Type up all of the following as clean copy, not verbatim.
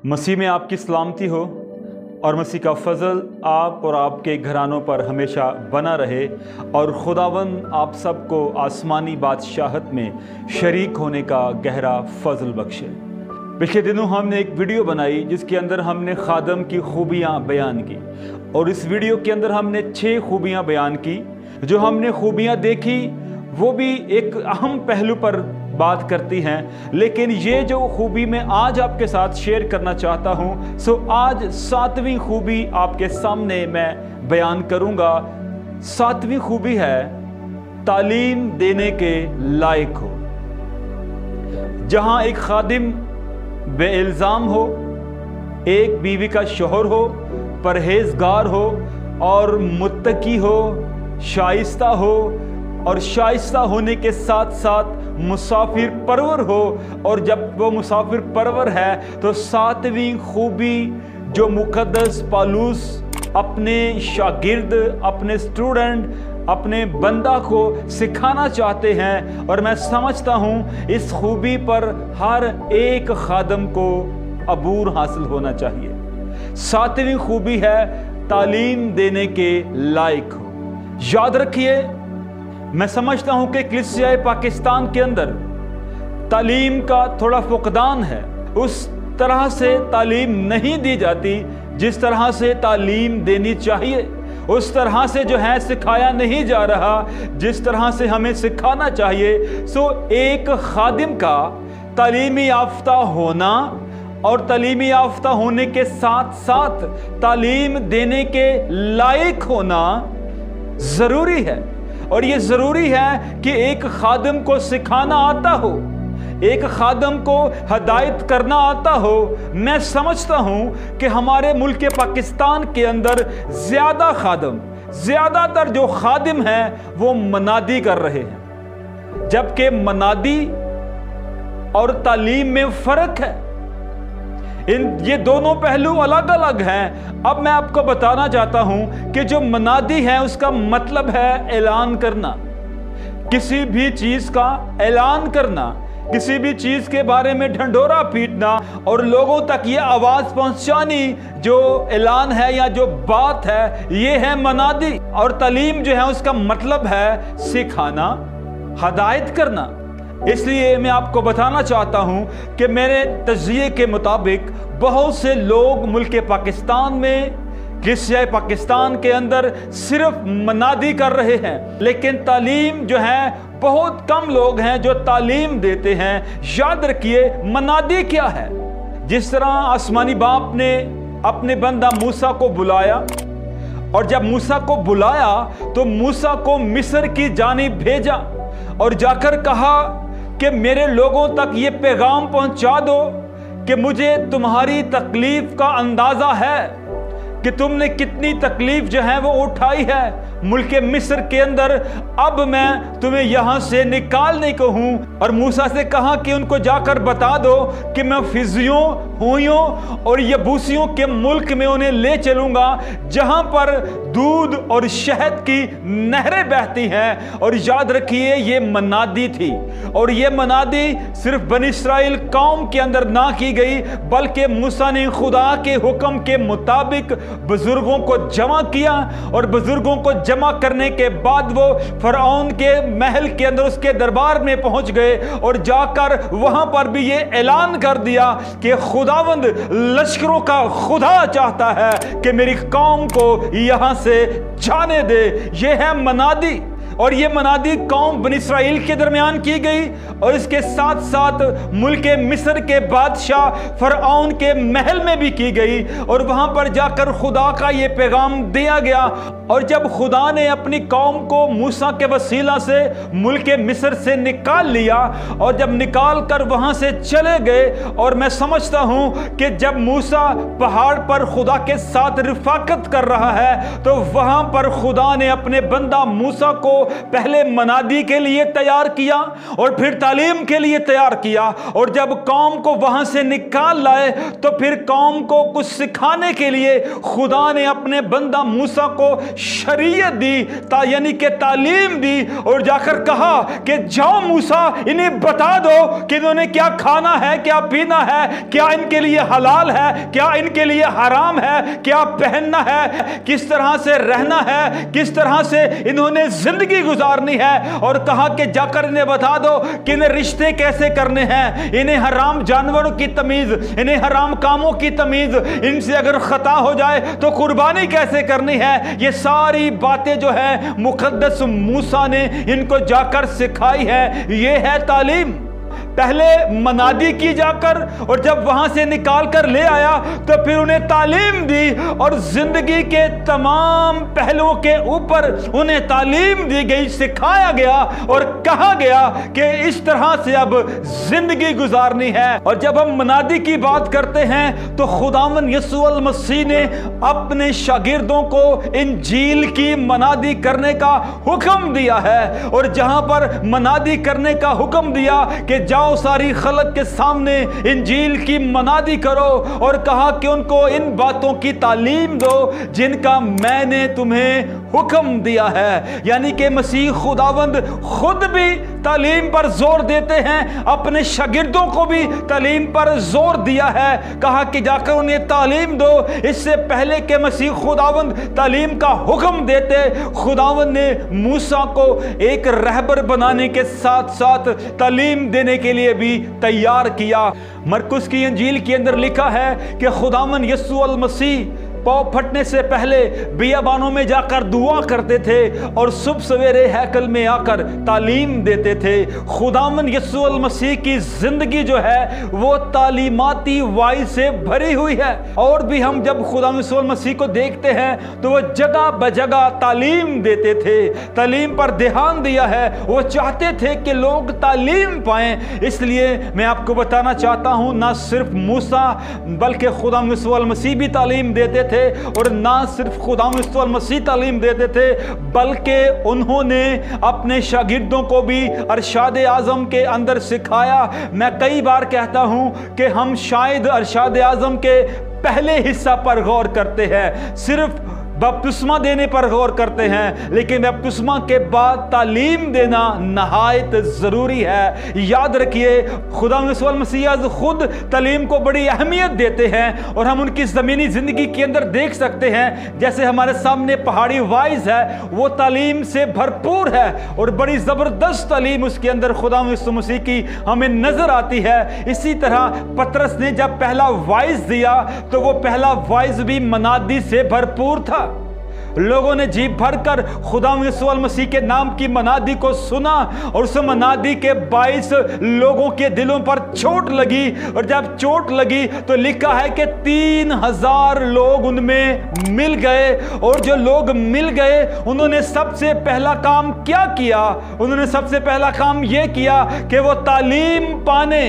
مسیح میں آپ کی سلامتی ہو اور مسیح کا فضل آپ اور آپ کے گھرانوں پر ہمیشہ بنا رہے اور خداوند آپ سب کو آسمانی بادشاہت میں شریک ہونے کا گہرا فضل بخشے۔ پچھلے دنوں ہم نے ایک ویڈیو بنائی جس کے اندر ہم نے خادم کی خوبیاں بیان کی، اور اس ویڈیو کے اندر ہم نے 6 خوبیاں بیان کی۔ جو ہم نے خوبیاں دیکھی وہ بھی ایک اہم پہلو پر بات کرتی ہیں، لیکن یہ جو خوبی میں آج آپ کے ساتھ شیئر کرنا چاہتا ہوں، آج 7ویں خوبی آپ کے سامنے میں بیان کروں گا۔ 7ویں خوبی ہے تعلیم دینے کے لائق ہو۔ جہاں ایک خادم بے الزام ہو، ایک بیوی کا شوہر ہو، پرہیزگار ہو اور متقی ہو، شائستہ ہو، اور شائستہ ہونے کے ساتھ ساتھ مسافر پرور ہو، اور جب وہ مسافر پرور ہے تو 7ویں خوبی جو مقدس پالوس اپنے شاگرد، اپنے اسٹوڈنٹ، اپنے بندہ کو سکھانا چاہتے ہیں، اور میں سمجھتا ہوں اس خوبی پر ہر ایک خادم کو عبور حاصل ہونا چاہیے۔ 7ویں خوبی ہے تعلیم دینے کے لائق ہو۔ یاد رکھیے، میں سمجھتا ہوں کہ کلیسیا پاکستان کے اندر تعلیم کا تھوڑا فقدان ہے۔ اس طرح سے تعلیم نہیں دی جاتی جس طرح سے تعلیم دینی چاہیے، اس طرح سے جو ہے سکھایا نہیں جا رہا جس طرح سے ہمیں سکھانا چاہیے۔ ایک خادم کا تعلیمی یافتہ ہونا اور تعلیمی یافتہ ہونے کے ساتھ ساتھ تعلیم دینے کے لائق ہونا ضروری ہے، اور یہ ضروری ہے کہ ایک خادم کو سکھانا آتا ہو، ایک خادم کو ہدایت کرنا آتا ہو۔ میں سمجھتا ہوں کہ ہمارے ملک پاکستان کے اندر زیادہ تر جو خادم ہیں وہ منادی کر رہے ہیں، جبکہ منادی اور تعلیم میں فرق ہے۔ یہ دونوں پہلو الگ الگ ہیں۔ اب میں آپ کو بتانا چاہتا ہوں کہ جو منادی ہے اس کا مطلب ہے اعلان کرنا، کسی بھی چیز کا اعلان کرنا، کسی بھی چیز کے بارے میں ڈھنڈورا پیٹنا اور لوگوں تک یہ آواز پہنچانی جو اعلان ہے یا جو بات ہے، یہ ہے منادی۔ اور تعلیم جو ہے اس کا مطلب ہے سکھانا، ہدایت کرنا۔ اس لیے میں آپ کو بتانا چاہتا ہوں کہ میرے تجزیے کے مطابق بہت سے لوگ ملک پاکستان میں، کلیسیا پاکستان کے اندر صرف منادی کر رہے ہیں، لیکن تعلیم جو ہے بہت کم لوگ ہیں جو تعلیم دیتے ہیں۔ یاد رکھیے منادی کیا ہے۔ جس طرح آسمانی باپ نے اپنے بندہ موسیٰ کو بلایا، اور جب موسیٰ کو بلایا تو موسیٰ کو مصر کی جانب بھیجا اور جا کر کہا کہ میرے لوگوں تک یہ پیغام پہنچا دو کہ مجھے تمہاری تکلیف کا اندازہ ہے، کہ تم نے کتنی تکلیف جو ہے وہ اٹھائی ہے ملک مصر کے اندر۔ اب میں تمہیں یہاں سے نکالنے کو ہوں، اور موسیٰ سے کہا کہ ان کو جا کر بتا دو کہ میں فزیوں، ہوئیوں اور یبوسیوں کے ملک میں انہیں لے چلوں گا، جہاں پر دودھ اور شہد کی نہریں بہتی ہیں۔ اور یاد رکھیے یہ منادی تھی، اور یہ منادی صرف بنی اسرائیل قوم کے اندر نہ کی گئی، بلکہ موسیٰ نے خدا کے حکم کے مطابق بزرگوں کو جمع کیا، اور بزرگوں کو جمع کرنے کے بعد وہ فرعون کے محل کے اندر اس کے دربار میں پہنچ گئے، اور جا کر وہاں پر بھی یہ اعلان کر دیا کہ خداوند لشکروں کا خدا چاہتا ہے کہ میری قوم کو یہاں سے جانے دے۔ یہ ہے منادی، اور یہ منادی قوم بنی اسرائیل کے درمیان کی گئی، اور اس کے ساتھ ساتھ ملک مصر کے بادشاہ فرعون کے محل میں بھی کی گئی، اور وہاں پر جا کر خدا کا یہ پیغام دیا گیا۔ اور جب خدا نے اپنی قوم کو موسیٰ کے وسیلہ سے ملک مصر سے نکال لیا، اور جب نکال کر وہاں سے چلے گئے، اور میں سمجھتا ہوں کہ جب موسیٰ پہاڑ پر خدا کے ساتھ رفاقت کر رہا ہے تو وہاں پر خدا نے اپنے بندہ موسیٰ کو पहले मनादी के लिए तैयार किया और फिर तालीम के लिए तैयार किया, और जब कौम को वहां से निकाल लाए तो फिर कौम को कुछ सिखाने के लिए खुदा ने अपने बंदा मूसा को शरीयत दी, यानी कि तालीम दी, और जाकर कहा कि जाओ मूसा, इन्हें बता दो कि इन्होंने क्या खाना है, क्या पीना है, क्या इनके लिए हलाल है, क्या इनके लिए हराम है, क्या पहनना है, किस तरह से रहना है, किस तरह से इन्होंने जिंदगी गुजारनी है। और कहा कि जाकर इन्हें बता दो कि इन्हें रिश्ते कैसे करने हैं, इन्हें हराम जानवरों की तमीज, इन्हें हराम कामों की तमीज, इनसे अगर खता हो जाए तो कुर्बानी कैसे करनी है। ये सारी बातें जो है मुकद्दस मूसा ने इनको जाकर सिखाई है। ये है तालीम। पहले मनादी की जाकर, और जब वहां से निकाल कर ले आया तो फिर उन्हें तालीम दी, और जिंदगी के तमाम पहलुओं के ऊपर उन्हें तालीम दी गई, सिखाया गया और कहा गया कि इस तरह से अब जिंदगी गुजारनी है। और जब हम मनादी की बात करते हैं तो खुदावन यीशु मसीह ने अपने शागिर्दों को इंजील की मनादी करने का हुक्म दिया है, और जहां पर मनादी करने का हुक्म दिया कि जाओ सारी खलक के सामने इंजील की मनादी करो, और कहा कि उनको इन बातों की तालीम दो जिनका मैंने तुम्हें हुक्म दिया है। यानी कि मसीह खुदावंद खुद भी तालीम पर जोर देते हैं, अपने शागिर्दों को भी तालीम पर जोर दिया है, कहा कि जाकर उन्हें तालीम दो। इससे पहले कि मसीह खुदावंद तालीम का हुक्म देते, खुदावंद ने मूसा को एक रहबर बनाने के साथ साथ तालीम देने के लिए भी तैयार किया। मरकुस की इंजील के अंदर लिखा है कि खुदावन यीशु मसीह पाँव फटने से पहले बियाबानों में जाकर दुआ करते थे और सुबह सवेरे हैकल में आकर तालीम देते थे। खुदावन यीशु मसीह की जिंदगी जो है वो तालीमाती वाई से भरी हुई है। और भी हम जब खुदावन यीशु मसीह को देखते हैं तो वो जगह बजगह तालीम देते थे, तालीम पर ध्यान दिया है। वो चाहते थे कि लोग तालीम पाएं। इसलिए मैं आपको बताना चाहता हूं, ना सिर्फ मूसा बल्कि खुदावन यीशु मसीह भी तालीम देते थे, और ना सिर्फ खुदावंद यीशु मसीह तालीम देते थे बल्कि उन्होंने अपने शागिर्दों को भी अरशाद आज़म के अंदर सिखाया। मैं कई बार कहता हूं कि हम शायद अरशाद आज़म के पहले हिस्सा पर गौर करते हैं, सिर्फ बपतिस्मा देने पर गौर करते हैं, लेकिन बपतिस्मा के बाद तालीम देना नहायत ज़रूरी है। याद रखिए, खुदावंद यीशु मसीह खुद तालीम को बड़ी अहमियत देते हैं, और हम उनकी ज़मीनी ज़िंदगी के अंदर देख सकते हैं। जैसे हमारे सामने पहाड़ी वाइज है, वो तालीम से भरपूर है और बड़ी ज़बरदस्त तालीम उसके अंदर खुदावंद यीशु मसीह की हमें नज़र आती है। इसी तरह पतरस ने जब पहला वाइज दिया तो वो पहला वाइज भी मनादी से भरपूर था। लोगों ने जी भरकर खुदावंद यीशु मसीह के नाम की मनादी को सुना, और उस मनादी के 22 लोगों के दिलों पर चोट लगी, और जब चोट लगी तो लिखा है कि 3000 लोग उनमें मिल गए। और जो लोग मिल गए उन्होंने सबसे पहला काम क्या किया? उन्होंने सबसे पहला काम यह किया कि वो तालीम पाने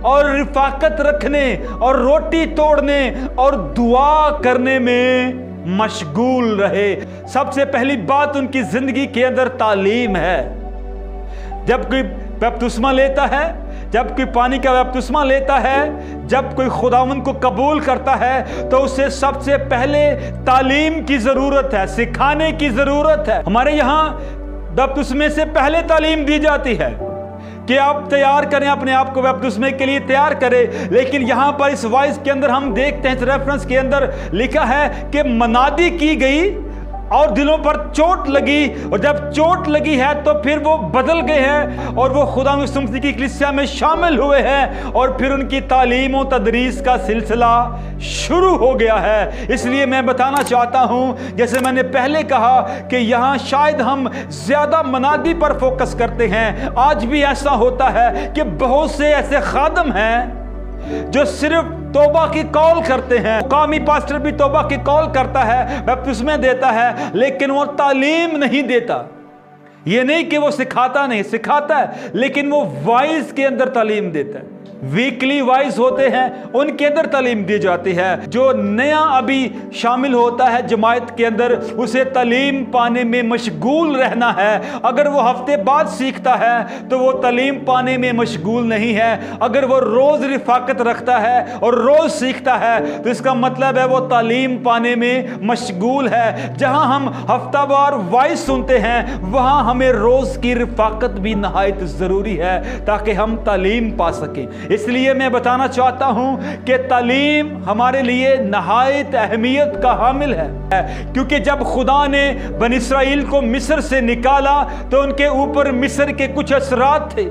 और रिफाकत रखने और रोटी तोड़ने और दुआ करने में मशगूल रहे। सबसे पहली बात उनकी जिंदगी के अंदर तालीम है। जब कोई बपतिस्मा लेता है, जब कोई पानी का बपतिस्मा लेता है, जब कोई खुदावंद को कबूल करता है तो उसे सबसे पहले तालीम की जरूरत है, सिखाने की जरूरत है। हमारे यहाँ बपतिस्मे से पहले तालीम दी जाती है कि आप तैयार करें, अपने आप को बपतिस्मे के लिए तैयार करें। लेकिन यहां पर इस वाइस के अंदर हम देखते हैं, इस रेफरेंस के अंदर लिखा है कि मनादी की गई और दिलों पर चोट लगी, और जब चोट लगी है तो फिर वो बदल गए हैं और वो खुदावंद यीशु मसीह की कलीसिया में शामिल हुए हैं, और फिर उनकी तालीम और तदरीस का सिलसिला शुरू हो गया है। इसलिए मैं बताना चाहता हूं, जैसे मैंने पहले कहा कि यहां शायद हम ज्यादा मनादी पर फोकस करते हैं। आज भी ऐसा होता है कि बहुत से ऐसे खादम हैं जो सिर्फ तौबा की कॉल करते हैं। मुकामी पास्टर भी तौबा की कॉल करता है, बपतिस्मे देता है, लेकिन वो तालीम नहीं देता। ये नहीं कि वो सिखाता नहीं, सिखाता है, लेकिन वो वाइज के अंदर तालीम देता है। वीकली वाइज होते हैं उनके अंदर तालीम दी जाती है। जो नया अभी शामिल होता है जमात के अंदर, उसे तालीम पाने में मशगूल रहना है। अगर वो हफ्ते बाद सीखता है तो वो तालीम पाने में मशगूल नहीं है। अगर वो रोज रिफाकत रखता है और रोज सीखता है तो इसका मतलब है वो तालीम पाने में मशगूल है। जहां हम हफ्तावार वाइज सुनते हैं वहां हमें रोज की रिफाकत भी नहायत जरूरी है ताकि हम तालीम पा सकें। इसलिए मैं बताना चाहता हूं कि तालीम हमारे लिए नहायत अहमियत का हामिल है, क्योंकि जब खुदा ने बनी इसराइल को मिस्र से निकाला तो उनके ऊपर मिस्र के कुछ असरात थे।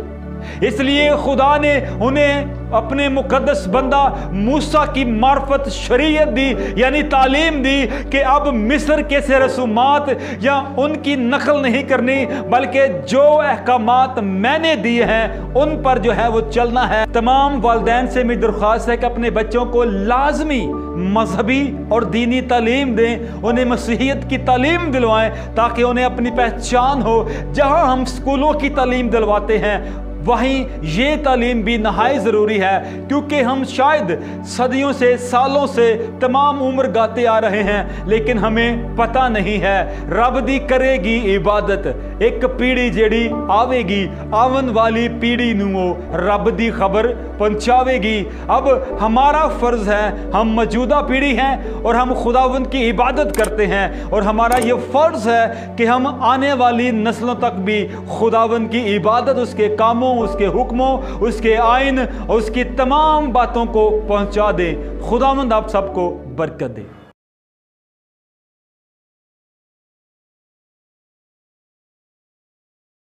इसलिए खुदा ने उन्हें अपने मुकद्दस बंदा मूसा की मार्फत शरीयत दी, यानी तालीम दी कि अब मिस्र के से रसूमात या उनकी नकल नहीं करनी, बल्कि जो अहकामात मैंने दिए हैं उन पर जो है वो चलना है। तमाम वालिदैन से मेरी दरख्वास्त है कि अपने बच्चों को लाजमी मजहबी और दीनी तालीम दें, उन्हें मसीहियत की तालीम दिलवाएं ताकि उन्हें अपनी पहचान हो। जहां हम स्कूलों की तालीम दिलवाते हैं वहीं ये तालीम भी नहायत ज़रूरी है, क्योंकि हम शायद सदियों से सालों से तमाम उम्र गाते आ रहे हैं लेकिन हमें पता नहीं है। रब दी करेगी इबादत एक पीढ़ी जेड़ी आवेगी, आवन वाली पीढ़ी नूं रब दी खबर पहुंचावेगी। अब हमारा फ़र्ज़ है, हम मौजूदा पीढ़ी हैं और हम खुदावंद की इबादत करते हैं, और हमारा ये फ़र्ज़ है कि हम आने वाली नस्लों तक भी खुदावंद की इबादत, उसके कामों, उसके हुक्मों, उसके आइन और उसकी तमाम बातों को पहुंचा दें। खुदावंद आप सबको बरकत दे।